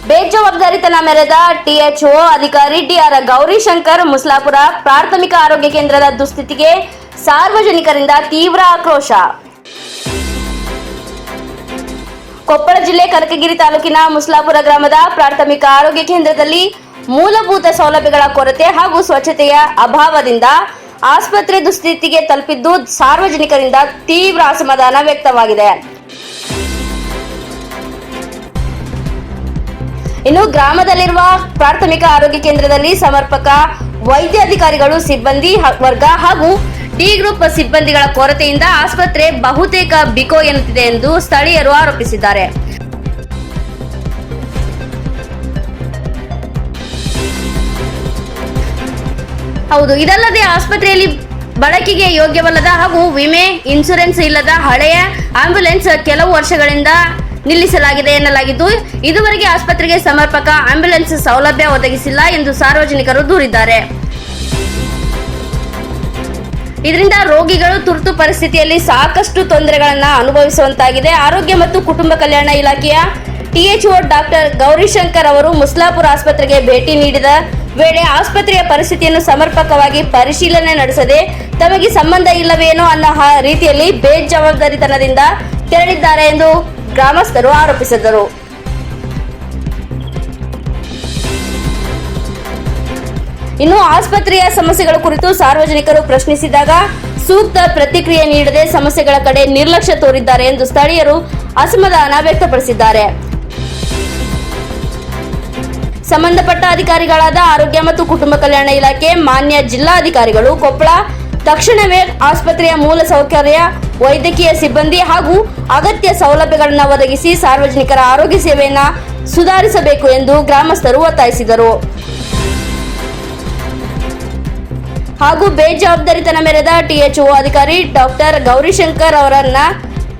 ಬೇಜವಾಬ್ದಾರಿತನ ಮೆರೆದ ಟಿಎಚ್ಒ ಅಧಿಕಾರಿ ಡಿಆರ್ ಗೌರಿಶಂಕರ್ ಮುಸ್ಲಾಪುರ ಪ್ರಾಥಮಿಕ ಆರೋಗ್ಯ ಕೇಂದ್ರದ ದುಸ್ಥಿತಿಗೆ ಸಾರ್ವಜನಿಕರಿಂದ ತೀವ್ರ ಆಕ್ರೋಶ. ಕೊಪ್ಪಳ ಜಿಲ್ಲೆ ಕನಕಗಿರಿ ತಾಲೂಕಿನ ಮುಸ್ಲಾಪುರ ಗ್ರಾಮದ ಪ್ರಾಥಮಿಕ ಆರೋಗ್ಯ ಕೇಂದ್ರದಲ್ಲಿ ಮೂಲಭೂತ ಸೌಲಭ್ಯಗಳ ಕೊರತೆ ಹಾಗೂ ಸ್ವಚ್ಛತೆಯ ಅಭಾವದಿಂದ ಆಸ್ಪತ್ರೆ ದುಸ್ಥಿತಿಗೆ ತಲುಪಿದ್ದು ಸಾರ್ವಜನಿಕರಿಂದ ತೀವ್ರ ಅಸಮಾಧಾನ ವ್ಯಕ್ತವಾಗಿದೆ. ಇನ್ನು ಗ್ರಾಮದಲ್ಲಿರುವ ಪ್ರಾಥಮಿಕ ಆರೋಗ್ಯ ಕೇಂದ್ರದಲ್ಲಿ ಸಮರ್ಪಕ ವೈದ್ಯಾಧಿಕಾರಿಗಳು, ಸಿಬ್ಬಂದಿ ವರ್ಗ ಹಾಗೂ ಡಿ ಗ್ರೂಪ್ ಸಿಬ್ಬಂದಿಗಳ ಕೊರತೆಯಿಂದ ಆಸ್ಪತ್ರೆ ಬಹುತೇಕ ಬಿಕೋ ಎನ್ನುತ್ತಿದೆ ಎಂದು ಸ್ಥಳೀಯರು ಆರೋಪಿಸಿದ್ದಾರೆ. ಹೌದು, ಇದಲ್ಲದೆ ಆಸ್ಪತ್ರೆಯಲ್ಲಿ ಬಳಕೆಗೆ ಯೋಗ್ಯವಲ್ಲದ ಹಾಗೂ ವಿಮೆ ಇನ್ಶೂರೆನ್ಸ್ ಇಲ್ಲದ ಹಳೆಯ ಆಂಬ್ಯುಲೆನ್ಸ್ ಕೆಲವು ವರ್ಷಗಳಿಂದ ನಿಲ್ಲಿಸಲಾಗಿದೆ ಎನ್ನಲಾಗಿದ್ದು, ಇದುವರೆಗೆ ಆಸ್ಪತ್ರೆಗೆ ಸಮರ್ಪಕ ಆಂಬ್ಯುಲೆನ್ಸ್ ಸೌಲಭ್ಯ ಒದಗಿಸಿಲ್ಲ ಎಂದು ಸಾರ್ವಜನಿಕರು ದೂರಿದ್ದಾರೆ. ಇದರಿಂದ ರೋಗಿಗಳು ತುರ್ತು ಪರಿಸ್ಥಿತಿಯಲ್ಲಿ ಸಾಕಷ್ಟು ತೊಂದರೆಗಳನ್ನು ಅನುಭವಿಸುವಂತಾಗಿದೆ. ಆರೋಗ್ಯ ಮತ್ತು ಕುಟುಂಬ ಕಲ್ಯಾಣ ಇಲಾಖೆಯ ಟಿಎಚ್ಒ ಡಾಕ್ಟರ್ ಗೌರಿಶಂಕರ್ ಅವರು ಮುಸ್ಲಾಪುರ ಆಸ್ಪತ್ರೆಗೆ ಭೇಟಿ ನೀಡಿದ ವೇಳೆ ಆಸ್ಪತ್ರೆಯ ಪರಿಸ್ಥಿತಿಯನ್ನು ಸಮರ್ಪಕವಾಗಿ ಪರಿಶೀಲನೆ ನಡೆಸದೆ ತಮಗೆ ಸಂಬಂಧ ಇಲ್ಲವೇನೋ ಅನ್ನೋ ರೀತಿಯಲ್ಲಿ ಬೇಜವಾಬ್ದಾರಿತನದಿಂದ ತೆರಳಿದ್ದಾರೆ ಎಂದು ಗ್ರಾಮಸ್ಥರು ಆರೋಪಿಸಿದರು. ಇನ್ನು ಆಸ್ಪತ್ರೆಯ ಸಮಸ್ಯೆಗಳ ಕುರಿತು ಸಾರ್ವಜನಿಕರು ಪ್ರಶ್ನಿಸಿದಾಗ ಸೂಕ್ತ ಪ್ರತಿಕ್ರಿಯೆ ನೀಡದೆ ಸಮಸ್ಯೆಗಳ ಕಡೆ ನಿರ್ಲಕ್ಷ್ಯ ತೋರಿದ್ದಾರೆ ಎಂದು ಸ್ಥಳೀಯರು ಅಸಮಾಧಾನ ವ್ಯಕ್ತಪಡಿಸಿದ್ದಾರೆ. ಸಂಬಂಧಪಟ್ಟ ಅಧಿಕಾರಿಗಳಾದ ಆರೋಗ್ಯ ಮತ್ತು ಕುಟುಂಬ ಕಲ್ಯಾಣ ಇಲಾಖೆ, ಮಾನ್ಯ ಜಿಲ್ಲಾಧಿಕಾರಿಗಳು ಕೊಪ್ಪಳ ತಕ್ಷಣವೇ ಆಸ್ಪತ್ರೆಯ ಮೂಲ ಸೌಕರ್ಯ, ವೈದ್ಯಕೀಯ ಸಿಬ್ಬಂದಿ ಹಾಗೂ ಅಗತ್ಯ ಸೌಲಭ್ಯಗಳನ್ನು ಒದಗಿಸಿ ಸಾರ್ವಜನಿಕರ ಆರೋಗ್ಯ ಸೇವೆಯನ್ನು ಸುಧಾರಿಸಬೇಕು ಎಂದು ಗ್ರಾಮಸ್ಥರು ಒತ್ತಾಯಿಸಿದರು. ಹಾಗೂ ಬೇಜವಾಬ್ದಾರಿತನ ಮೆರೆದ ಟಿಎಚ್ಒ ಅಧಿಕಾರಿ ಡಾಕ್ಟರ್ ಗೌರಿಶಂಕರ್ ಅವರನ್ನ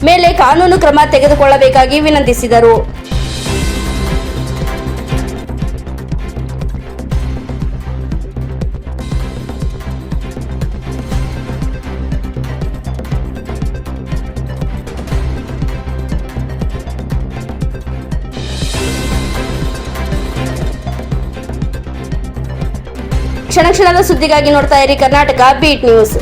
ಮೇಲೆ ಕಾನೂನು ಕ್ರಮ ತೆಗೆದುಕೊಳ್ಳಬೇಕಾಗಿ ವಿನಂತಿಸಿದರು. ಕ್ಷಣ ಕ್ಷಣದ ಸುದ್ದಿಗಾಗಿ ನೋಡ್ತಾ ಇರಿ ಕರ್ನಾಟಕ ಬೀಟ್ ನ್ಯೂಸ್.